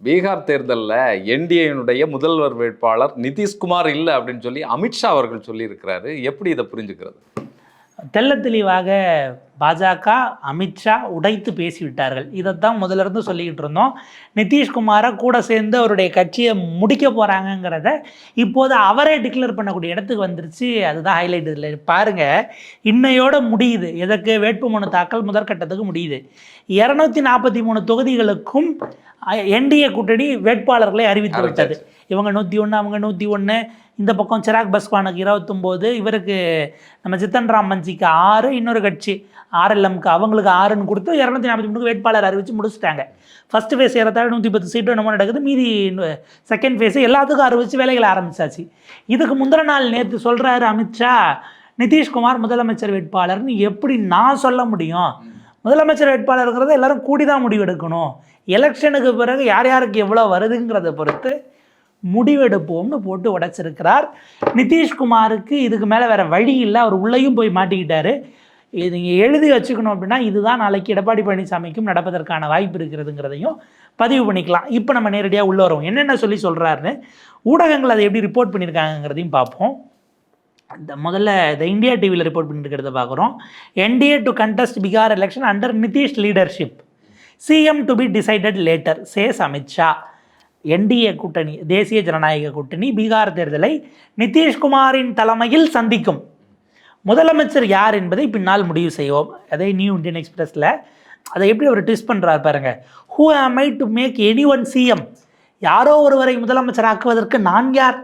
பீகார் தேர்தலில் என்டிஏனுடைய முதல்வர் வேட்பாளர் நிதிஷ்குமார் இல்லை அப்படின்னு சொல்லி அமித்ஷா அவர்கள் சொல்லியிருக்கிறாரு. எப்படி இதை புரிஞ்சுக்கிறது? தெள்ள தெளிவாக பாஜக அமித்ஷா உடைத்து பேசிவிட்டார்கள். இதைத்தான் முதல்ல இருந்து சொல்லிக்கிட்டு இருந்தோம். நிதிஷ்குமாரை கூட சேர்ந்து அவருடைய கட்சியை முடிக்க போகிறாங்கங்கிறத இப்போது அவரே டிக்ளேர் பண்ணக்கூடிய இடத்துக்கு வந்துருச்சு. அதுதான் ஹைலைட். இதில் பாருங்கள், இன்னையோட முடியுது. எதற்கு? வேட்புமனு தாக்கல் முதற்கட்டத்துக்கு முடியுது. 243 தொகுதிகளுக்கும் என்டிஏ கூட்டணி வேட்பாளர்களை அறிவித்து விட்டது. இவங்க 101, அவங்க 101. இந்த பக்கம் சிராக் பஸ்வானுக்கு 29, இவருக்கு நம்ம ஜித்தன் ராம் மஞ்சிக்கு 6, இன்னொரு கட்சி ஆர்எல்எம்க்கு அவங்களுக்கு 6ன்னு கொடுத்து 243 வேட்பாளர் அறிவித்து முடிச்சுட்டாங்க. ஃபஸ்ட்டு ஃபேஸ் ஏறத்தாழ 110 சீட்டு என்னமோ நடக்குது. மீதி செகண்ட் ஃபேஸு எல்லாத்துக்கும் அறிவித்து வேலைகளை ஆரம்பிச்சாச்சு. இதுக்கு முந்தின நாள் நேற்று சொல்கிறாரு அமித்ஷா, நிதிஷ்குமார் முதலமைச்சர் வேட்பாளர்னு எப்படி நான் சொல்ல முடியும்? முதலமைச்சர் வேட்பாளருங்கிறத எல்லாரும் கூடி தான் முடிவெடுக்கணும். எலெக்ஷனுக்கு பிறகு யார் யாருக்கு எவ்வளோ வருதுங்கிறத பொறுத்து முடிவெடுப்போம்னு போட்டு உடைச்சிருக்கிறார். நிதிஷ்குமாருக்கு இதுக்கு மேலே வேறு வழி இல்லை. அவர் உள்ளேயும் போய் மாட்டிக்கிட்டாரு. இது நீங்கள் எழுதி வச்சுக்கணும் அப்படின்னா இதுதான் நாளைக்கு எடப்பாடி பழனிசாமிக்கும் நடப்பதற்கான வாய்ப்பு இருக்கிறதுங்கிறதையும் பதிவு பண்ணிக்கலாம். இப்போ நம்ம நேரடியாக உள்ளே வரோம். என்னென்ன சொல்கிறாருன்னு ஊடகங்கள் அதை எப்படி ரிப்போர்ட் பண்ணியிருக்காங்கிறதையும் பார்ப்போம். முதல்ல இந்த இந்தியா டிவியில் ரிப்போர்ட் பண்ணியிருக்கிறத பார்க்குறோம். NDA to contest Bihar election under Nitish leadership, CM to be decided later says Amit Shah. NDA கூட்டணி, தேசிய ஜனநாயக கூட்டணி பீகார் தேர்தலை நிதிஷ்குமாரின் தலைமையில் சந்திக்கும். முதலமைச்சர் யார் என்பதை பின்னால் முடிவு செய்வோம். அதே நியூ இந்தியன் எக்ஸ்பிரஸில் அதை எப்படி அவர் ட்விஸ்ட் பண்ணுறார் பாருங்கள். Who am I to make anyone CM? யாரோ ஒருவரை முதலமைச்சர் ஆக்குவதற்கு நான் யார்?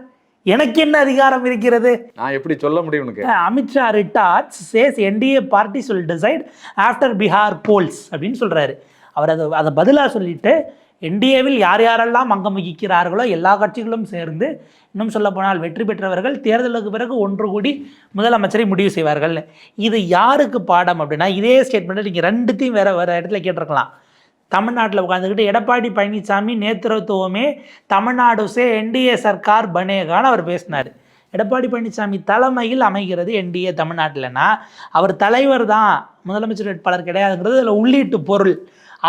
எனக்கு என்ன அதிகாரம் இருக்கிறது? நான் எப்படி சொல்ல முடியும்? Amit Shah ரிட்டார்ட்ஸ் chase NDA parties will decide after Bihar poles அப்படின்னு சொல்கிறாரு. அவர் அதை பதிலாக சொல்லிட்டு என்டிஏவில் யார் யாரெல்லாம் அங்கம் வகிக்கிறார்களோ எல்லா கட்சிகளும் சேர்ந்து, இன்னும் சொல்ல போனால் வெற்றி பெற்றவர்கள் தேர்தலுக்கு பிறகு ஒன்று கூடி முதலமைச்சரை முடிவு செய்வார்கள். இது யாருக்கு பாடம் அப்படின்னா, இதே ஸ்டேட்மெண்ட்டை நீங்கள் ரெண்டுத்தையும் வேறு இடத்துல கேட்டிருக்கலாம். தமிழ்நாட்டில் உட்காந்துக்கிட்டு எடப்பாடி பழனிசாமி நேத்திரத்துவமே தமிழ்நாடு சே என்டிஏ சர்க்கார் பனேகான்னு அவர் பேசினார். எடப்பாடி பழனிசாமி தலைமையில் அமைகிறது என்டிஏ தமிழ்நாட்டில்னா அவர் தலைவர் தான், முதலமைச்சர் வேட்பாளர் கிடையாதுங்கிறது அதில் உள்ளீட்டு பொருள்.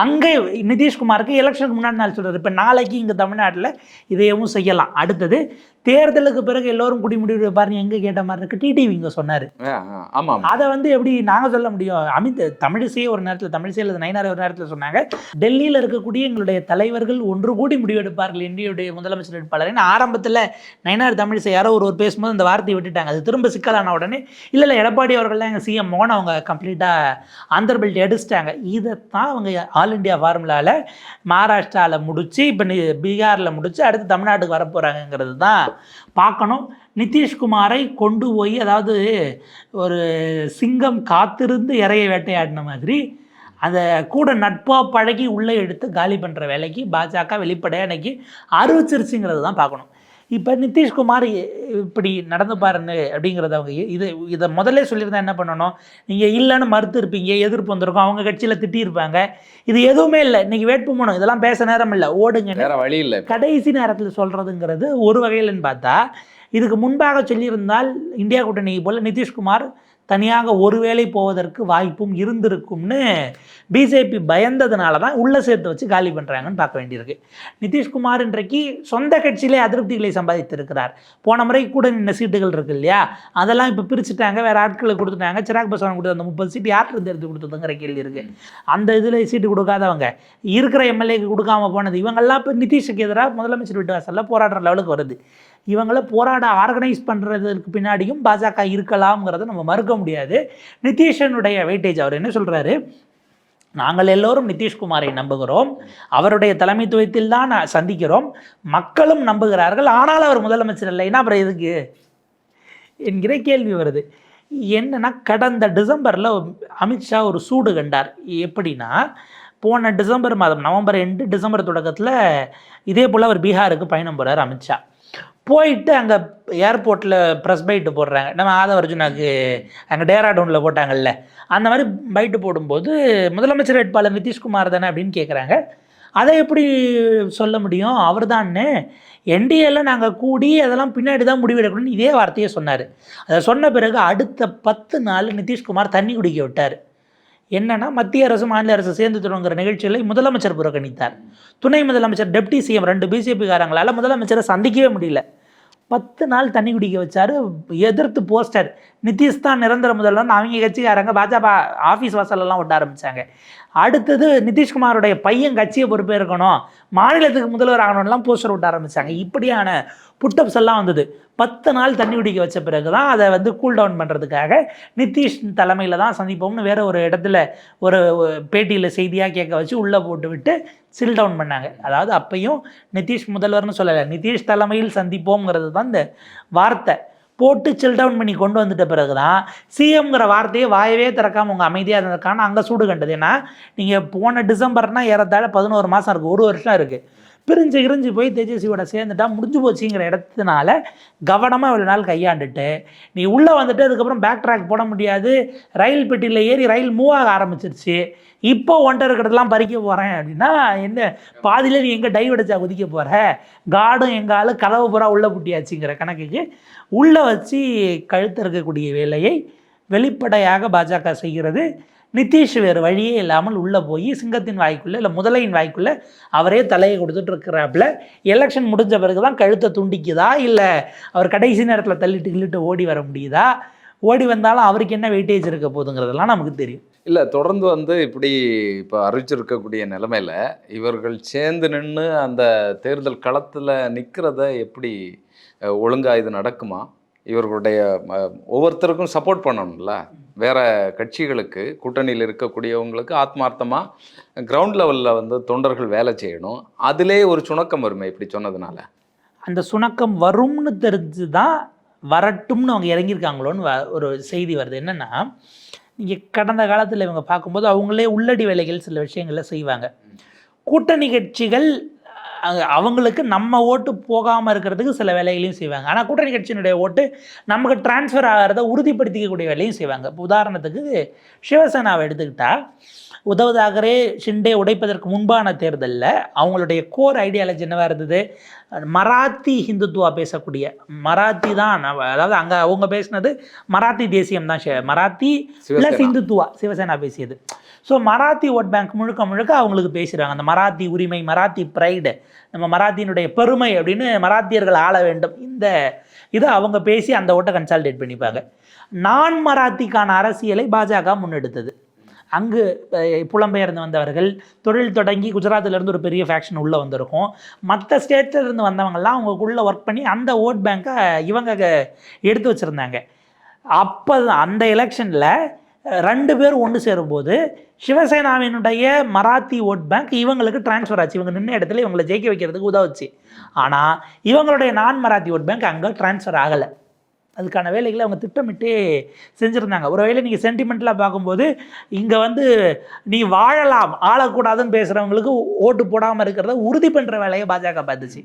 அங்கே நிதிஷ்குமாருக்கு எலெக்ஷனுக்கு முன்னாடி நாள் சொல்கிறார். இப்போ நாளைக்கு இங்கே தமிழ்நாட்டில் இதையவும் செய்யலாம். அடுத்தது தேர்தலுக்கு பிறகு எல்லோரும் குடி முடிவு பாருங்க எங்கே கேட்ட மாதிரி இருக்குது. டிடிவி இங்கே சொன்னார். ஆமாம், அதை எப்படி நாங்கள் சொல்ல முடியும்? தமிழிசையே ஒரு நேரத்தில், தமிழிசையில் நயினார் ஒரு நேரத்தில் சொன்னாங்க, டெல்லியில் இருக்கக்கூடிய எங்களுடைய தலைவர்கள் ஒன்று கூடி முடிவெடுப்பார்கள் இந்தியாவுடைய முதலமைச்சர் வேட்பாளர். ஆரம்பத்தில் நயினார் தமிழிசை யாரோ ஒரு பேசும்போது அந்த வார்த்தையை விட்டுட்டாங்க. அது திரும்ப சிக்கலான உடனே இல்லை எடப்பாடி அவர்கள்லாம் எங்கள் சிஎம் மோகன் அவங்க கம்ப்ளீட்டாக ஆந்தர் பெல்ட் எடுத்துட்டாங்க. இதைத்தான் அவங்க ஆல் இண்டியா ஃபார்முலாவில் மகாராஷ்டிராவில் முடித்து இப்போ பீகாரில் முடித்து அடுத்து தமிழ்நாட்டுக்கு வரப்போகிறாங்கங்கிறது தான் பார்க்கணும். நிதிஷ்குமாரை கொண்டு போய், அதாவது ஒரு சிங்கம் காத்திருந்து இறைய வேட்டையாடின மாதிரி அந்த கூட நட்பாக பழகி உள்ளே எடுத்து காலி பண்ணுற வேலைக்கு பாஜக வெளிப்படையாக அன்றைக்கி அறிவிச்சிருச்சுங்கிறது தான் பார்க்கணும். இப்போ நிதிஷ்குமார் இப்படி நடந்து பாருன்னு அப்படிங்கிறத அவங்க இதை முதல்ல சொல்லியிருந்தா என்ன பண்ணணும்? நீங்கள் இல்லைன்னு மறுத்து இருப்பீங்க, எதிர்ப்பு வந்திருக்கும், அவங்க கட்சியில் திட்டியிருப்பாங்க. இது எதுவுமே இல்லை. இன்றைக்கி வேட்புமனு இதெல்லாம் பேச நேரம் இல்லை, ஓடுங்க, வேறு வழி இல்லை. கடைசி நேரத்தில் சொல்கிறதுங்கிறது ஒரு வகையில்னு பார்த்தா, இதுக்கு முன்பாக சொல்லியிருந்தால் இந்தியா கூட்டணியை போல் நிதிஷ்குமார் தனியாக ஒருவேளை போவதற்கு வாய்ப்பும் இருந்திருக்கும்னு பிஜேபி பயந்ததுனால தான் உள்ளே சேர்த்து வச்சு காலி பண்ணுறாங்கன்னு பார்க்க வேண்டியிருக்கு. நிதிஷ்குமார் இன்றைக்கு சொந்த கட்சியிலே அதிருப்திகளை சம்பாதித்திருக்கிறார். போன முறை கூட நின்ன சீட்டுகள் இருக்குது இல்லையா, அதெல்லாம் இப்போ பிரிச்சுட்டாங்க, வேறு ஆட்களுக்கு கொடுத்துட்டாங்க. சிராக் பஸ்வான் கொடுத்த அந்த 30 சீட்டு யார்கிட்ட எடுத்து கொடுத்ததுங்கிற கேள்வி இருக்குது. அந்த இதில் சீட்டு கொடுக்காதவங்க, இருக்கிற எம்எல்ஏக்கு கொடுக்காமல் போனது, இவங்கெல்லாம் இப்போ நிதிஷுக்கு எதிராக முதலமைச்சர் வீட்டு வாசலில் போராடுற லெவலுக்கு வருது. இவங்கள போராட ஆர்கனைஸ் பண்ணுறதுக்கு பின்னாடியும் பாஜக இருக்கலாம்ங்கிறத நம்ம மறுக்க முடியாது. நிதிஷனுடைய வெயிட்டேஜ், அவர் என்ன சொல்கிறாரு, நாங்கள் எல்லோரும் நிதிஷ்குமாரை நம்புகிறோம், அவருடைய தலைமைத்துவத்தில் தான் சந்திக்கிறோம், மக்களும் நம்புகிறார்கள், ஆனால் அவர் முதலமைச்சர் இல்லைன்னா அப்புறம் எதுக்கு என்கிற கேள்வி வருது. என்னென்னா, கடந்த டிசம்பரில் அமித்ஷா ஒரு சூடு கண்டார். எப்படின்னா, போன டிசம்பர் மாதம், நவம்பர் எண்டு டிசம்பர் தொடக்கத்தில் இதே போல் அவர் பீகாருக்கு பயணம் போகிறார் அமித்ஷா. போயிட்டு அங்கே ஏர்போர்ட்டில் ப்ரெஸ் பைட்டு போடுறாங்க. நம்ம ஆதவ அர்ஜுனாக்கு அங்கே டேராடூனில் போட்டாங்கல்ல, அந்த மாதிரி பைட்டு போடும்போது முதலமைச்சர் வேட்பாளர் நிதிஷ்குமார் தானே அப்படின்னு கேட்குறாங்க. அதை எப்படி சொல்ல முடியும்? அவர் தான்னு என்டிஏல நாங்கள் கூடி அதெல்லாம் பின்னாடி தான் முடிவெடுக்கணும்னு இதே வார்த்தையை சொன்னார். அதை சொன்ன பிறகு அடுத்த 10 நாள் நிதிஷ்குமார் தண்ணி குடிக்க விட்டார். என்னன்னா மத்திய அரசு மாநில அரசு சேர்ந்து தொடங்குற நிகழ்ச்சிகளை முதலமைச்சர் புறக்கணித்தார். துணை முதலமைச்சர், டெப்டி சிஎம் 2 பிஜேபிக்காரங்களால் முதலமைச்சரை சந்திக்கவே முடியல. 10 நாள் தண்ணி குடிக்க வச்சாரு. எதிர்த்து போஸ்டர், நிதிஷ் தான் நிரந்தர முதல்வர், அவங்க கட்சிக்காரங்க பாஜக ஆஃபீஸ் வாசலெல்லாம் ஒட்ட ஆரம்பித்தாங்க. அடுத்தது நிதிஷ்குமாரோடைய பையன் கட்சியை பொறுப்பேற்கணும், மாநிலத்துக்கு முதல்வர் ஆகணும்லாம் போஸ்டர் விட்ட ஆரம்பித்தாங்க. இப்படியான புட்டப்ஸ் எல்லாம் வந்தது. 10 நாள் தண்ணி குடிக்க வச்ச பிறகு தான் அதை வந்து கூல் டவுன் பண்ணுறதுக்காக நிதிஷ் தலைமையில் தான் சந்திப்போம்னு வேறு ஒரு இடத்துல ஒரு பேட்டியில் செய்தியாக கேட்க வச்சு உள்ளே போட்டு விட்டு சில் டவுன் பண்ணாங்க. அதாவது அப்பையும் நிதிஷ் முதல்வர்னு சொல்லலை, நிதிஷ் தலைமையில் சந்திப்போங்கிறது தான் இந்த வார்த்தை. போட்டு சில் டவுன் பண்ணி கொண்டு வந்துட்ட பிறகு தான் சிஎம்ங்கிற வார்த்தையை வாயவே திறக்காமல் உங்கள் அமைதியாக இருந்ததுக்கான அங்கே சூடு கண்டது. ஏன்னா நீங்கள் போன டிசம்பர்னால் ஏறத்தாழ 11 மாதம் இருக்குது, 1 வருஷம் இருக்குது. பிரிஞ்சு போய் தேஜஸ்வியோட சேர்ந்துட்டா முடிஞ்சு போச்சுங்கிற இடத்துனால கவனமாக இவ்வளோ நாள் கையாண்டுட்டு நீ உள்ளே வந்துட்டு அதுக்கப்புறம் பேக் ட்ராக் போட முடியாது. ரயில் பெட்டியில் ஏறி ரயில் மூவ் ஆக ஆரம்பிச்சிருச்சு. இப்போ ஒன்றை இருக்கிறதெல்லாம் பறிக்க போகிறேன் அப்படின்னா என்ன, பாதியில் நீ எங்கே டைவ் அடிச்சா குதிக்க போகிற, கார்டும் எங்காலும் கதவு பூரா உள்ளே புட்டியாச்சுங்கிற கணக்குக்கு உள்ளே வச்சு கழுத்து இருக்கக்கூடிய வேலையை வெளிப்படையாக பாஜக செய்கிறது. நிதிஷ் வேறு வழியே இல்லாமல் உள்ளே போய் சிங்கத்தின் வாய்க்குள்ளே இல்லை முதலையின் வாய்க்குள்ளே அவரே தலையை கொடுத்துட்டு இருக்கிறாப்புல. எலெக்ஷன் முடிஞ்ச பிறகு தான் கழுத்தை துண்டிக்குதா, இல்லை அவர் கடைசி நேரத்தில் தள்ளிட்டு ஓடி வர முடியுதா, ஓடி வந்தாலும் அவருக்கு என்ன வெயிட்டேஜ் இருக்க போகுதுங்கிறதெல்லாம் நமக்கு தெரியும். இல்லை, தொடர்ந்து வந்து இப்படி இப்போ அறிவிச்சிருக்கக்கூடிய நிலைமையில் இவர்கள் சேர்ந்து நின்று அந்த தேர்தல் களத்தில் நிற்கிறத எப்படி ஒழுங்காக இது நடக்குமா? இவர்களுடைய ஒவ்வொருத்தருக்கும் சப்போர்ட் பண்ணணும்ல, வேற கட்சிகளுக்கு கூட்டணியில் இருக்கக்கூடியவங்களுக்கு ஆத்மார்த்தமாக கிரவுண்ட் லெவலில் வந்து தொண்டர்கள் வேலை செய்யணும். அதிலே ஒரு சுணக்கம் வருமே இப்படி சொன்னதுனால. அந்த சுணக்கம் வரும்னு தெரிஞ்சு தான் வரட்டும்னு அவங்க இறங்கியிருக்காங்களோன்னு ஒரு செய்தி வருது. என்னென்னா, நீங்கள் கடந்த காலத்தில் இவங்க பார்க்கும்போது அவங்களே உள்ளடி வேலைகள் சில விஷயங்களில் செய்வாங்க. கூட்டணி கட்சிகள் அவங்களுக்கு நம்ம ஓட்டு போகாமல் இருக்கிறதுக்கு சில வேலைகளையும் செய்வாங்க. ஆனால் கூட்டணி கட்சியினுடைய ஓட்டு நமக்கு டிரான்ஸ்ஃபர் ஆகிறத உறுதிப்படுத்திக்கக்கூடிய வேலையும் செய்வாங்க. இப்போ உதாரணத்துக்கு சிவசேனாவை எடுத்துக்கிட்டால், உத்தவ் தாக்கரே ஷிண்டே உடைப்பதற்கு முன்பான தேர்தலில் அவங்களுடைய கோர் ஐடியாலஜி என்னவாக இருந்தது? மராத்தி ஹிந்துத்துவா பேசக்கூடிய, மராத்தி தான், அதாவது அங்கே அவங்க பேசினது மராத்தி தேசியம் தான், மராத்தி ப்ளஸ் ஹிந்துத்துவா சிவசேனா பேசியது. ஸோ மராத்தி ஓட் பேங்க் முழுக்க அவங்களுக்கு பேசுகிறாங்க. அந்த மராத்தி உரிமை, மராத்தி ப்ரைடு, நம்ம மராத்தியினுடைய பெருமை அப்படின்னு மராத்தியர்கள் ஆள வேண்டும், இந்த இதை அவங்க பேசி அந்த ஓட்டை கன்சால்டேட் பண்ணிப்பாங்க. நான் மராத்திக்கான அரசியலை பாஜக முன்னெடுத்தது. அங்கு புலம்பெயர்ந்து வந்தவர்கள், தொழில் தொடங்கி குஜராத்திலேருந்து ஒரு பெரிய ஃபேக்ஷன் உள்ளே வந்திருக்கும். மற்ற ஸ்டேட்லேருந்து வந்தவங்கள்லாம் அவங்களுக்குள்ளே ஒர்க் பண்ணி அந்த ஓட் பேங்க்கை இவங்க எடுத்து வச்சுருந்தாங்க. அப்போ அந்த எலெக்ஷனில் 2 பேர் ஒன்று சேரும்போது சிவசேனாவினுடைய மராத்தி ஓட் பேங்க் இவங்களுக்கு டிரான்ஸ்ஃபர் ஆச்சு. இவங்க நின்ன இடத்துல இவங்களை ஜெயிக்க வைக்கிறதுக்கு உதவுச்சு. ஆனால் இவங்களுடைய நான் மராத்தி ஓட் பேங்க் அங்கே டிரான்ஸ்ஃபர் ஆகலை. அதுக்கான வேலைகளை அவங்க திட்டமிட்டு செஞ்சுருந்தாங்க. ஒருவேளை நீங்கள் சென்டிமெண்ட்லாம் பார்க்கும்போது இங்கே வந்து நீ வாழலாம் ஆளக்கூடாதுன்னு பேசுகிறவங்களுக்கு ஓட்டு போடாமல் இருக்கிறத உறுதி பண்ணுற வேலையை பாஜக பார்த்துச்சு.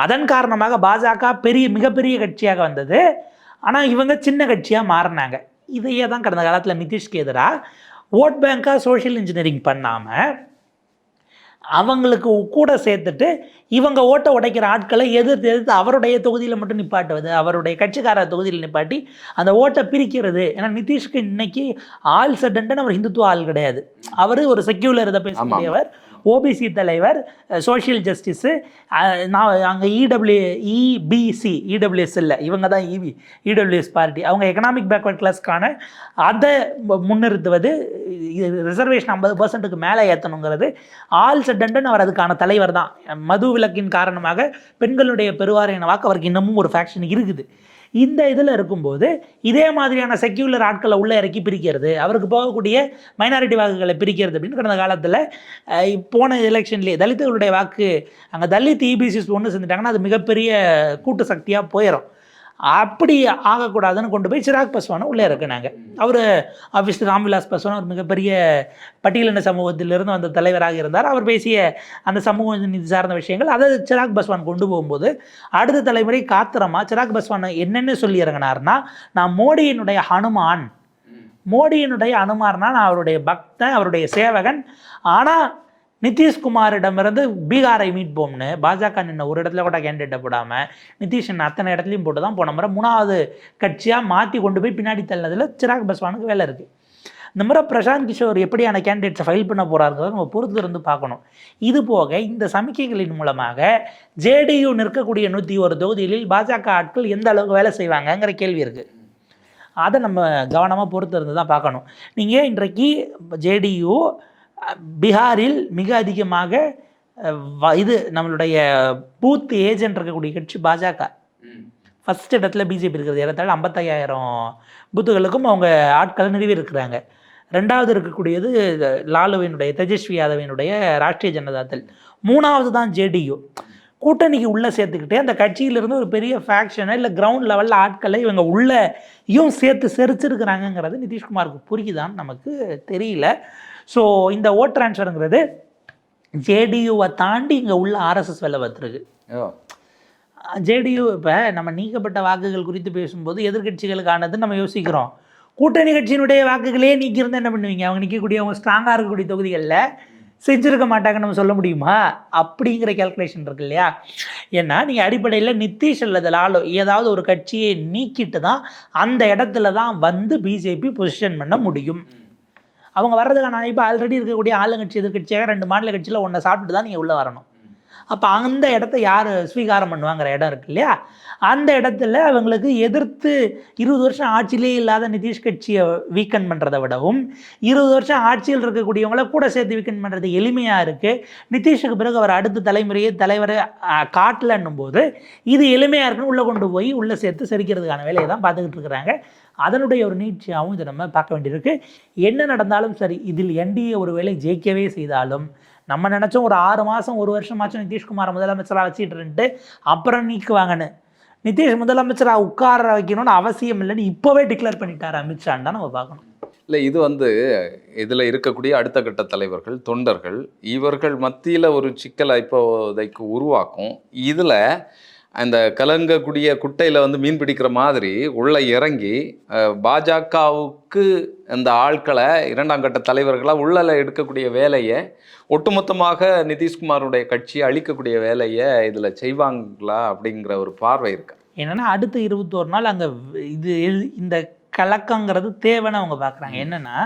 அதன் காரணமாக பாஜக மிகப்பெரிய கட்சியாக வந்தது. ஆனால் இவங்க சின்ன கட்சியாக மாறினாங்க. இதையே தான் கடந்த காலத்தில் நிதிஷ்க்கு எதிராக ஓட் பேங்காக சோஷியல் இன்ஜினியரிங் பண்ணாமல் அவங்களுக்கு கூட சேர்த்துட்டு இவங்க ஓட்டை உடைக்கிற ஆட்களை எதிர்த்து அவருடைய தொகுதியில் மட்டும் நிப்பாட்டுவது, அவருடைய கட்சிக்கார தொகுதியில் நிப்பாட்டி அந்த ஓட்டை பிரிக்கிறது. ஏன்னா நிதிஷ்க்கு இன்னைக்கு ஆல் சடன்டன் அவர் ஹிந்துத்துவ ஆள் கிடையாது. அவர் ஒரு செக்யூலர் இதை பேசக்கூடியவர், ஓபிசி தலைவர், சோஷியல் ஜஸ்டிஸு. நான் அங்கே இபிசி இடபிள்யூஎஸ் இல்லை, இவங்க தான் இடபிள்யூஎஸ் பார்ட்டி. அவங்க எக்கனாமிக் பேக்வர்ட் கிளாஸ்க்கான அதை முன்னிறுத்துவது, ரிசர்வேஷன் 50% மேலே ஏற்றணுங்கிறது. ஆல் சடன்டன் அவர் அதுக்கான தலைவர் தான். மது விலக்கின் காரணமாக பெண்களுடைய பெருவாரியான வாக்கு அவருக்கு இன்னமும் ஒரு ஃபேக்ஷன் இருக்குது. இந்த இதில் இருக்கும்போது இதே மாதிரியான செக்யூலர் ஆட்களை உள்ளே இறக்கி பிரிக்கிறது, அவருக்கு போகக்கூடிய மைனாரிட்டி வாக்குகளை பிரிக்கிறது அப்படின்னு கடந்த காலத்தில் போன எலெக்ஷன்லேயே தலித்துகளுடைய வாக்கு அங்கே தலித் இபிசிஸ் ஒன்று செஞ்சுட்டாங்கன்னா அது மிகப்பெரிய கூட்டு சக்தியாக போயிடும். அப்படி ஆகக்கூடாதுன்னு கொண்டு போய் சிராக் பஸ்வானை உள்ளே இறக்குனாங்க. அவர் ஆஃபீஸில் ராம்விலாஸ் பஸ்வான் ஒரு மிகப்பெரிய பட்டியலின சமூகத்திலிருந்து வந்த தலைவராக இருந்தார். அவர் பேசிய அந்த சமூக நீதி சார்ந்த விஷயங்கள் அதை சிராக் பஸ்வான் கொண்டு போகும்போது அடுத்த தலைமுறை காத்திரமா சிராக் பஸ்வான் என்னென்ன சொல்லி இறங்கினார்னா, நான் மோடியினுடைய அனுமார்னா நான் அவருடைய பக்தன், அவருடைய சேவகன். ஆனால் நிதிஷ்குமாரிடமிருந்து பீகாரை மீட்போம்னு பாஜக நின்ன ஒரு இடத்துல கூட கேண்டிடேட்டை போடாமல் நிதிஷ் அத்தனை இடத்துலையும் போட்டு தான் போன முறை 3வது கட்சியாக மாற்றி கொண்டு போய் பின்னாடி தள்ளதில் சிராக் பஸ்வானுக்கு வேலை இருக்குது. இந்த முறை பிரசாந்த் கிஷோர் எப்படியான கேண்டிடேட்ஸை ஃபைல் பண்ண போகிறாருங்கிறத நம்ம பொறுத்து இருந்து பார்க்கணும். இது போக இந்த சமிக்கைகளின் மூலமாக ஜேடியு நிற்கக்கூடிய 101 தொகுதிகளில் பாஜக ஆட்கள் எந்த அளவுக்கு வேலை செய்வாங்கங்கிற கேள்வி இருக்குது. அதை நம்ம கவனமாக பொறுத்து இருந்து தான் பார்க்கணும். நீங்கள் இன்றைக்கு ஜேடியு பீகாரில் மிக அதிகமாக இது நம்மளுடைய பூத் ஏஜென்ட் இருக்கக்கூடிய கட்சி பாஜக. ஃபஸ்ட் இடத்துல பிஜேபி இருக்கிறது. ஏறத்தாழ 55,000 பூத்துகளுக்கும் அவங்க ஆட்களை நிறுவி இருக்கிறாங்க. ரெண்டாவது இருக்கக்கூடியது லாலுவினுடைய தேஜஸ்வி யாதவினுடைய ராஷ்ட்ரிய ஜனதா தள். மூணாவது தான் ஜேடியு. கூட்டணிக்கு உள்ளே சேர்த்துக்கிட்டே அந்த கட்சியிலிருந்து ஒரு பெரிய ஃபேக்ஷனை இல்லை கிரவுண்ட் லெவலில் ஆட்களை இவங்க உள்ளேயும் சேர்த்து செரிச்சிருக்கிறாங்கங்கிறது நிதிஷ்குமாருக்கு புரியுதான்னு நமக்கு தெரியல. ஸோ இந்த ஓட் ட்ரான்ஸ்ஃபருங்கிறது ஜேடியுவை தாண்டி இங்கே உள்ள ஆர்எஸ்எஸ் வேலை பார்த்துருக்கு. ஜேடியு இப்போ நம்ம நீக்கப்பட்ட வாக்குகள் குறித்து பேசும்போது எதிர்கட்சிகளுக்கானது நம்ம யோசிக்கிறோம். கூட்டணி கட்சியினுடைய வாக்குகளே நீக்கியிருந்தால் என்ன பண்ணுவீங்க? அவங்க நிற்கக்கூடிய அவங்க ஸ்ட்ராங்காக இருக்கக்கூடிய தொகுதிகளில் செஞ்சுருக்க மாட்டாங்கன்னு நம்ம சொல்ல முடியுமா? அப்படிங்கிற கேல்குலேஷன் இருக்கு இல்லையா? ஏன்னா நீங்கள் அடிப்படையில் நிதிஷ் அல்லது லாலு ஏதாவது ஒரு கட்சியை நீக்கிட்டு தான் அந்த இடத்துல தான் வந்து பிஜேபி பொசிஷன் பண்ண முடியும். அவங்க வர்றதுக்கான இப்போ ஆல்ரெடி இருக்கக்கூடிய ஆளுங்கட்சி எதிர்கட்சியாக 2 மாநில கட்சியில் ஒன்றை சாப்பிட்டு தான் நீங்கள் உள்ளே வரணும். அப்போ அந்த இடத்த யார் ஸ்வீகாரம் பண்ணுவாங்கிற இடம் இருக்கு இல்லையா? அந்த இடத்துல அவங்களுக்கு எதிர்த்து 20 வருஷம் ஆட்சியிலே இல்லாத நிதிஷ் கட்சியை வீக்கன் பண்ணுறதை விடவும் 20 வருஷம் ஆட்சியில் இருக்கக்கூடியவங்கள கூட சேர்த்து வீக்கன் பண்ணுறது எளிமையாக இருக்குது. நிதிஷுக்கு பிறகு அவர் அடுத்த தலைவரை காட்டலன்னும் போது இது எளிமையாக இருக்குன்னு உள்ளே கொண்டு போய் உள்ளே சேர்த்து செரிக்கிறதுக்கான வேலையை தான் பார்த்துக்கிட்டு இருக்கிறாங்க. அதனுடைய ஒரு நீட்சியாகவும் இதை நம்ம பார்க்க வேண்டியிருக்கு. என்ன நடந்தாலும் சரி, இதில் என்டிஏ ஒரு வேளை ஜெயிக்கவே செய்தாலும் நம்ம நினச்சோம் ஒரு 6 மாதம் 1 வருஷமாச்சும் நிதிஷ்குமாரை முதலமைச்சராக வச்சுட்டு அப்புறம் நீக்குவாங்கன்னு. நிதிஷ் முதலமைச்சராக உட்கார வைக்கணும்னு அவசியம் இல்லைன்னு இப்போவே டிக்ளேர் பண்ணிட்டார் அமித்ஷான்னு தான் நம்ம பார்க்கணும். இல்லை, இது இதில் இருக்கக்கூடிய அடுத்த கட்ட தலைவர்கள், தொண்டர்கள், இவர்கள் மத்தியில் ஒரு சிக்கலை இப்போதைக்கு உருவாக்கும். இதில் அந்த கலங்கக்கூடிய குட்டையில் மீன் பிடிக்கிற மாதிரி உள்ளே இறங்கி பாஜகவுக்கு அந்த ஆட்களை 2ஆம் கட்ட தலைவர்களாக உள்ளே எடுக்கக்கூடிய வேலையை ஒட்டுமொத்தமாக நிதிஷ்குமாருடைய கட்சியை அழிக்கக்கூடிய வேலையை இதில் செய்வாங்களா அப்படிங்கிற ஒரு பார்வை இருக்கு. என்னென்னா அடுத்த 21 நாள் அங்கே இந்த கலக்கங்கிறது தேவைன்னு அவங்க பார்க்குறாங்க. என்னென்னா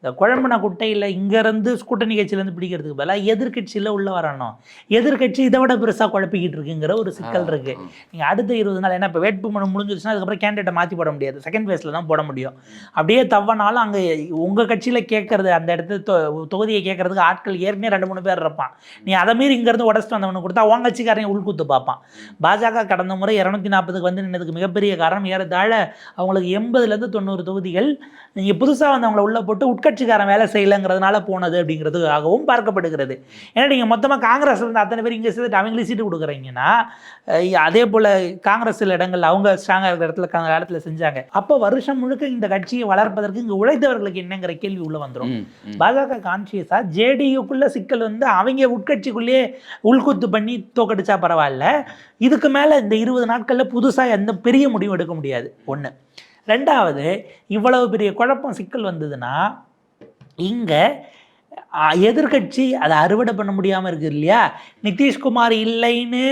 இந்த குழம்புன குட்டையில் இங்கேருந்து கூட்டணி கட்சியிலேருந்து பிடிக்கிறதுக்கு பதிலாக எதிர்கட்சியில் உள்ளே வரணும். எதிர்கட்சி இதை விட பெருசாக குழப்பிக்கிட்டு இருக்குங்கிற ஒரு சிக்கல் இருக்குது. நீங்கள் அடுத்த 20 நாள் ஏன்னா இப்போ வேட்புமனு முடிஞ்சிருச்சுன்னா அதுக்கப்புறம் கேண்டிடேட்டை மாற்றி போட முடியாது. செகண்ட் ஃபேஸில் தான் போட முடியும். அப்படியே தவனாலும் அங்கே உங்கள் கட்சியில் கேட்குறது அந்த இடத்துல தொகுதியை கேட்குறதுக்கு ஆட்கள் ஏற்கனவே 2-3 பேர் இருப்பான். நீ அதை மீறி இங்கேருந்து உடச்சிட்டு வந்தவனு கொடுத்தா உன் கட்சிக்காரன் உள்கூத்து பார்ப்பான். பாஜக கடந்த முறை 240க்கு வந்து நின்றதுக்கு மிகப்பெரிய காரணம் ஏறத்தாழ அவங்களுக்கு 80லேருந்து 90 தொகுதிகள் நீங்கள் புதுசாக வந்து அவங்கள உள்ளே போட்டு உட்கட்சிக்காரன் வேலை செய்யலைங்கிறதுனால போனது அப்படிங்கிறதுக்காகவும் பார்க்கப்படுகிறது. ஏன்னா நீங்கள் மொத்தமாக காங்கிரஸ் இருந்து அத்தனை பேர் இங்கே சேர்த்துட்டு அவங்களே சீட்டு கொடுக்குறீங்கன்னா அதே போல் காங்கிரஸ் சில இடங்கள் அவங்க ஸ்ட்ராங்காக இருக்கிற இடத்துல செஞ்சாங்க. அப்போ வருஷம் முழுக்க இந்த கட்சியை வளர்ப்பதற்கு இங்கே உழைத்தவர்களுக்கு என்னங்கிற கேள்வி உள்ளே வந்துடும். பாஜக கான்சியஸாக ஜேடியுக்குள்ளே சிக்கல் வந்து அவங்க உட்கட்சிக்குள்ளேயே உள்குத்து பண்ணி தோக்கடிச்சா பரவாயில்ல. இதுக்கு மேலே இந்த 20 நாட்களில் புதுசாக எந்த பெரிய முடிவும் எடுக்க முடியாது. ஒன்று. ரெண்டாவது, இவ்வளவு பெரிய குழப்பம் சிக்கல் வந்ததுன்னா இங்கே எதிர்கட்சி அதை அறுவடை பண்ண முடியாமல் இருக்குது இல்லையா? நிதிஷ்குமார் இல்லைன்னு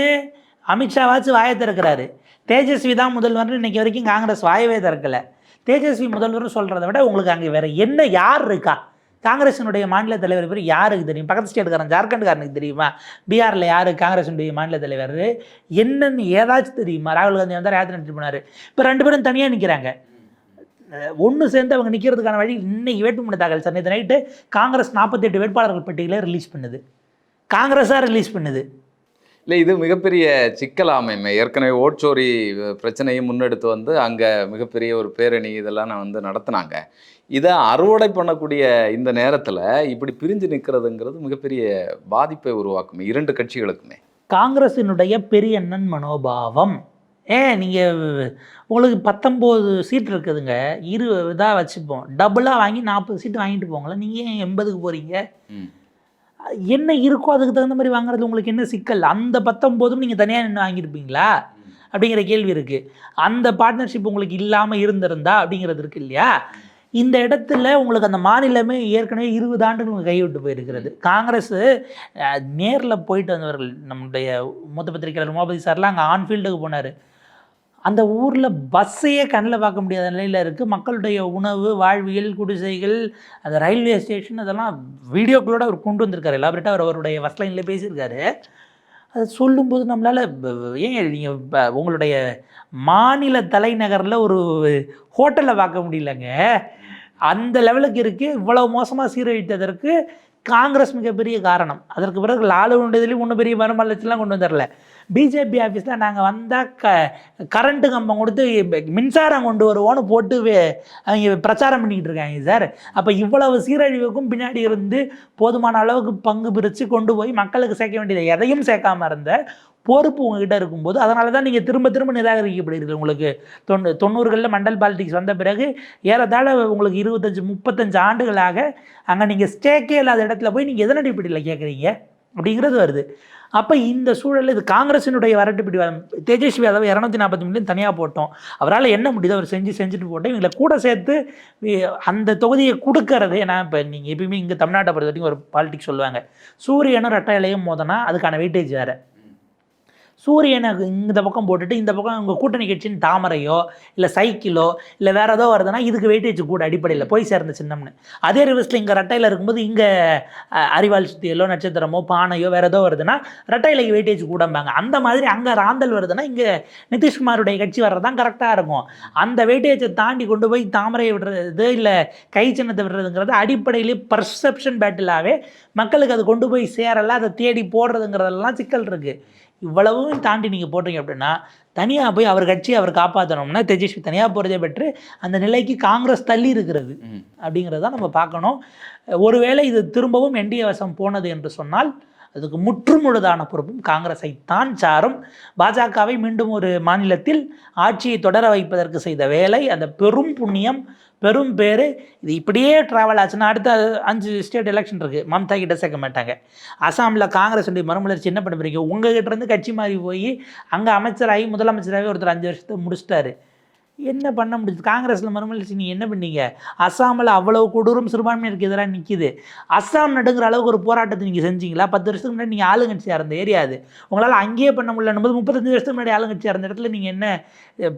அமித்ஷாவாச்சும் வாயை திறக்கிறாரு. தேஜஸ்வி தான் முதல்வர். இன்னைக்கு வரைக்கும் காங்கிரஸ் வாயவே திறக்கலை. தேஜஸ்வி முதல்வர் சொல்கிறத விட உங்களுக்கு அங்கே வேறு என்ன யார் இருக்கா? காங்கிரஸினுடைய மாநில தலைவர் பேர் யாருக்கு தெரியும்? பக்கத்து ஸ்டேட்டுக்காரன் ஜார்க்கண்டுக்காரனுக்கு தெரியுமா? பீகாரில் யார் காங்கிரஸினுடைய மாநில தலைவர் என்னன்னு ஏதாச்சும் தெரியுமா? ராகுல் காந்தி வந்தார், யாத்திரை நடத்தி போனார். இப்போ 2 பேரும் தனியாக நிற்கிறாங்க. ஒன்று சேர்ந்து அவங்க நிற்கிறதுக்கான வழி இன்னைக்கு வேட்புமனு தாக்கல் சார். நேற்று நைட்டு காங்கிரஸ் 48 வேட்பாளர்கள் பட்டியலை ரிலீஸ் பண்ணுது. காங்கிரஸாக ரிலீஸ் பண்ணுது. இல்லை, இது மிகப்பெரிய சிக்கலாமை. ஏற்கனவே ஓட்சோரி பிரச்சனையும் முன்னெடுத்து அங்கே மிகப்பெரிய ஒரு பேரணி இதெல்லாம் நடத்தினாங்க. இதை அறுவடை பண்ணக்கூடிய இந்த நேரத்தில் இப்படி பிரிஞ்சு நிற்கிறதுங்கிறது மிகப்பெரிய பாதிப்பை உருவாக்கும் 2 கட்சிகளுக்குமே. காங்கிரஸினுடைய பெரிய அண்ணன் மனோபாவம். நீங்கள் உங்களுக்கு 19 சீட் இருக்குதுங்க, 20 வச்சுப்போம், டபுளாக வாங்கி 40 சீட்டு வாங்கிட்டு போங்களேன். நீங்கள் ஏன் 80க்கு போகிறீங்க? என்ன இருக்கோ அதுக்கு தகுந்த மாதிரி வாங்குறது உங்களுக்கு என்ன சிக்கல்? அந்த 19ம் நீங்கள் தனியாக நின்று வாங்கியிருப்பீங்களா அப்படிங்கிற கேள்வி இருக்குது. அந்த பார்ட்னர்ஷிப் உங்களுக்கு இல்லாமல் இருந்திருந்தா அப்படிங்கிறது இருக்குது இல்லையா? இந்த இடத்துல உங்களுக்கு அந்த மாநிலமே ஏற்கனவே 20 ஆண்டுகள் கைவிட்டு போயிருக்கிறது. காங்கிரஸ் நேரில் போயிட்டு வந்தவர்கள், நம்முடைய மூத்த பத்திரிகையாளர் மோபதி சார்லாம் அங்கே ஆன்ஃபீல்டுக்கு போனார். அந்த ஊரில் பஸ்ஸையே கண்ணில் பார்க்க முடியாத நிலையில் இருக்குது. மக்களுடைய உணவு, வாழ்வியல், குடிசைகள், அந்த ரயில்வே ஸ்டேஷன் அதெல்லாம் வீடியோக்களோட அவர் கொண்டு வந்திருக்காரு. எலாபரேட்டாக அவருடைய ஃபர்ஸ்ட் லைனில் பேசியிருக்காரு. அது சொல்லும்போது நம்மளால் ஏங்க நீங்கள் உங்களுடைய மாநில தலைநகரில் ஒரு ஹோட்டலில் பார்க்க முடியலங்க. அந்த லெவலுக்கு இருக்குது. இவ்வளோ மோசமாக சீரழித்ததற்கு காங்கிரஸ் மிகப்பெரிய காரணம். அதற்கு பிறகு லாலு உண்டதுலேயும் ஒன்றும் பெரிய மறுமலர்ச்சிலாம் கொண்டு வந்துடல. பிஜேபி ஆஃபீஸில் நாங்கள் வந்தால் கரண்ட்டு கம்பம் கொடுத்து மின்சாரம் கொண்டு வருவோன்னு போட்டு அவங்க பிரச்சாரம் பண்ணிக்கிட்டு இருக்காங்க சார். அப்போ இவ்வளவு சீரழிவுக்கும் பின்னாடி இருந்து போதுமான அளவுக்கு பங்கு பிரித்து கொண்டு போய் மக்களுக்கு சேர்க்க வேண்டியதை எதையும் சேர்க்காமல் இருந்த பொறுப்பு உங்ககிட்ட இருக்கும்போது அதனால தான் நீங்கள் திரும்ப திரும்ப நிராகரிக்கப்படுகிறீர்கள். உங்களுக்கு 90களில் மண்டல் பாலிடிக்ஸ் வந்த பிறகு ஏறத்தாழ உங்களுக்கு 25-35 ஆண்டுகளாக அங்கே நீங்கள் ஸ்டேக்கே இல்லாத இடத்துல போய் நீங்கள் எதன் அடிப்படையில் கேட்குறீங்க அப்படிங்கிறது வருது. அப்போ இந்த சூழலில் இது காங்கிரஸினுடைய வரட்டு பிடிவாதம். தேஜஸ்வி யாதவ் 240 மில்லியன் தனியாக போட்டோம். அவரால் என்ன முடியுதோ அவர் செஞ்சுட்டு போட்டோம். இவங்களை கூட சேர்த்து அந்த தொகுதியை கொடுக்கறது. ஏன்னா இப்போ நீங்கள் எப்பயுமே இங்கே தமிழ்நாட்டை பொறுத்த வரைக்கும் ஒரு பாலிடிக்ஸ் சொல்லுவாங்க, சூரியனும் ரெட்டை இலையும் மோதனா அதுக்கான வெயிட்டேஜ் வேறு. சூரியனை இந்த பக்கம் போட்டுட்டு இந்த பக்கம் உங்கள் கூட்டணி கட்சின்னு தாமரையோ இல்லை சைக்கிளோ இல்லை வேறு ஏதோ வருதுன்னா இதுக்கு வெயிட்டேஜ் கூட அடிப்படையில் போய் சேர்ந்த சின்னம்னு. அதே ரிவர்ஸில் இங்கே ரெட்டையில் இருக்கும்போது இங்கே அறிவாள் சுத்தியலோ நட்சத்திரமோ பானையோ வேறு ஏதோ வருதுன்னா ரெட்டையிலைக்கு வெயிட்டேஜ் கூடம்பாங்க. அந்த மாதிரி அங்கே ராந்தல் வருதுன்னா இங்கே நிதிஷ்குமாருடைய கட்சி வர்றதான் கரெக்டாக இருக்கும். அந்த வெயிட்டேஜை தாண்டி கொண்டு போய் தாமரையை விடுறது இல்லை கை சின்னத்தை விடுறதுங்கிறது அடிப்படையிலே பர்செப்ஷன் பேட்டிலாகவே மக்களுக்கு அது கொண்டு போய் சேரலை. அதை தேடி போடுறதுங்கிறதெல்லாம் சிக்கல் இருக்குது. இவ்வளவும் தாண்டி நீங்கள் போட்டீங்க அப்படின்னா தனியாக போய் அவர் கட்சியை அவர் காப்பாற்றணும்னா தேஜஸ்வி தனியாக போகிறதே பெற்று அந்த நிலைக்கு காங்கிரஸ் தள்ளி இருக்கிறது அப்படிங்கிறத நம்ம பார்க்கணும். ஒருவேளை இது திரும்பவும் என்டிஏ வசம் போனது என்று சொன்னால் அதுக்கு முற்றுமுழுதான பொறுப்பும் காங்கிரஸை தான் சாரும். பாஜகவை மீண்டும் ஒரு மாநிலத்தில் ஆட்சியை தொடர வைப்பதற்கு செய்த வேலை, அந்த பெரும் புண்ணியம், பெரும் பேர், இது இப்படியே ட்ராவல் ஆச்சுன்னா அடுத்த 5 ஸ்டேட் எலெக்ஷன் இருக்குது, மம்தா கிட்ட சேர்க்க மாட்டாங்க. அசாமில் காங்கிரஸுடைய மறுமலர்ச்சி என்ன பண்ண போறீங்க? உங்ககிட்ட இருந்து கட்சி மாறி போய் அங்கே அமைச்சராகி முதலமைச்சராகவே ஒருத்தர் 5 வருஷத்தை முடிச்சிட்டாரு. என்ன பண்ண முடியுது? காங்கிரஸில் மறுமலர்ச்சி நீங்கள் என்ன பண்ணீங்க? அஸ்ஸாமில் அவ்வளவு கொடூரம் சிறுபான்மையினருக்கு எதிராக நிற்கிது. அஸ்ஸாம் நடுங்கிற அளவுக்கு ஒரு போராட்டத்தை நீங்கள் செஞ்சீங்களா? 10 வருஷத்துக்கு முன்னாடி நீங்கள் ஆளுங்கட்சியாக இருந்த ஏரியா அது. உங்களால் அங்கேயே பண்ண முடியலன்னும் போது 35 வருஷத்துக்கு முன்னாடி ஆளுங்கட்சியாக இருந்த இடத்துல நீங்கள் என்ன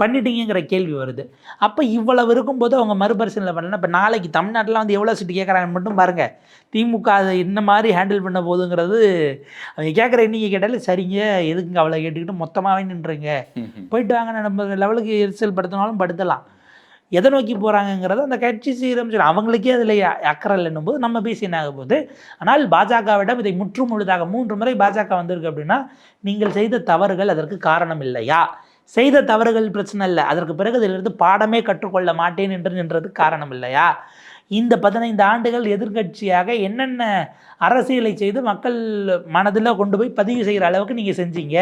பண்ணிட்டீங்கிற கேள்வி வருது. அப்போ இவ்வளவு இருக்கும்போது அவங்க மறுபரிசீலனை பண்ணலாம். இப்போ நாளைக்கு தமிழ்நாட்டில் வந்து எவ்வளோ சீட்டு கேட்குறாங்கன்னு மட்டும் பாருங்கள். திமுக அதை என்ன மாதிரி ஹேண்டில் பண்ண போகுதுங்கிறது அவங்க கேட்குற எண்ணிக்கை கேட்டாலும் சரிங்க, எதுக்குங்க அவ்வளோ கேட்டுக்கிட்டு மொத்தமாகவே நின்றுங்க, போயிட்டு வாங்க, நம்ம லெவலுக்கு எரிச்சல் படுத்தினாலும் படுத்தலாம். எதை நோக்கி போகிறாங்கங்கிறத அந்த கட்சி சீரம் அவங்களுக்கே அதில் அக்கறை இல்லைன்னும் போது நம்ம பேசி என்ன ஆக போகுது. ஆனால் பாஜகவிடம் இதை முற்றும் முழுதாக 3 முறை பாஜக வந்திருக்கு அப்படின்னா நீங்கள் செய்த தவறுகள் அதற்கு காரணம் இல்லையா? செய்த தவறுகள் பிரச்சனை இல்லை, அதற்கு பிறகு இதிலிருந்து பாடமே கற்றுக்கொள்ள மாட்டேன் என்று நின்றதுக்கு காரணம் இல்லையா? இந்த 15 ஆண்டுகள் எதிர்கட்சியாக என்னென்ன அரசியலை செய்து மக்கள் மனதில் கொண்டு போய் பதிவு செய்கிற அளவுக்கு நீங்கள் செஞ்சீங்க.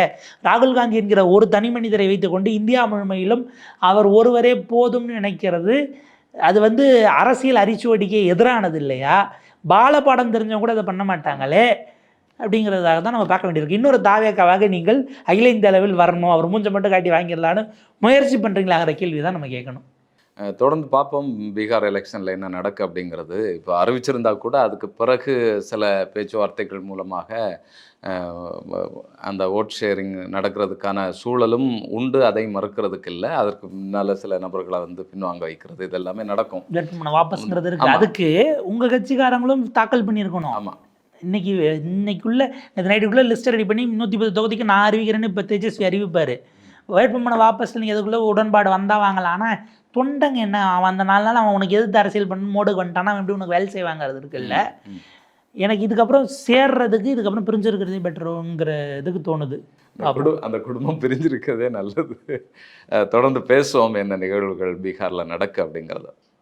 ராகுல் காந்தி என்கிற ஒரு தனி மனிதரை வைத்துக்கொண்டு இந்தியா முழுமையிலும் அவர் ஒருவரே போதும்னு நினைக்கிறது அது வந்து அரசியல் அரிச்சுவடிக்கை எதிரானது இல்லையா? பாலபாடம் தெரிஞ்சவங்க கூட அதை பண்ண மாட்டாங்களே அப்படிங்கிறதாக தான் நம்ம பார்க்க வேண்டியிருக்கு. இன்னொரு தாவேக்காவாக நீங்கள் அகில இந்திய அளவில் வரணும், அவர் மூஞ்சை மட்டும் காட்டி வாங்கிடலான்னு முயற்சி பண்ணுறீங்களாங்கிற கேள்வி தான் நம்ம கேட்கணும். தொடர்ந்து பார்ப்போம் பீகார் எலெக்ஷனில் என்ன நடக்கு அப்படிங்கிறது. இப்போ அறிவிச்சிருந்தா கூட அதுக்கு பிறகு சில பேச்சுவார்த்தைகள் மூலமாக அந்த ஓட் ஷேரிங் நடக்கிறதுக்கான சூழலும் உண்டு, அதை மறுக்கிறதுக்கு இல்லை. அதற்கு முன்னால் சில நபர்களை வந்து பின்வாங்க வைக்கிறது, இது எல்லாமே நடக்கும். வாபஸ்ங்கிறது இருக்குது. அதுக்கு உங்கள் கட்சிக்காரங்களும் தாக்கல் பண்ணியிருக்கணும். ஆமாம், இன்னைக்குள்ள நைட்டுக்குள்ளே லிஸ்ட்டை ரெடி பண்ணி 110 தொகுதிக்கு நான் அறிவிக்கிறேன்னு இப்போ தேஜஸ்வி அறிவிப்பார். வேட்புமனு வாபஸ் நீங்கள் அதுக்குள்ளே உடன்பாடு வந்தால் வாங்கலாம். ஆனால் தொண்டங்க என்ன, அவன் அந்த 4 நாள் அவன் உனக்கு எதிர்த்து அரசியல் பண்ணு மோடுக்கு வந்துட்டானா அவன் எப்படி உனக்கு வேலை செய்வாங்கிறது இருக்குல்ல. எனக்கு இதுக்கப்புறம் சேர்றதுக்கு இதுக்கப்புறம் பிரிஞ்சிருக்கிறதே பெட்டருங்கிற இதுக்கு தோணுது. அந்த குடும்பம் பிரிஞ்சிருக்கிறதே நல்லது. தொடர்ந்து பேசுவோம் என்ன நிகழ்வுகள் பீகாரில் நடக்கு அப்படிங்கிறத.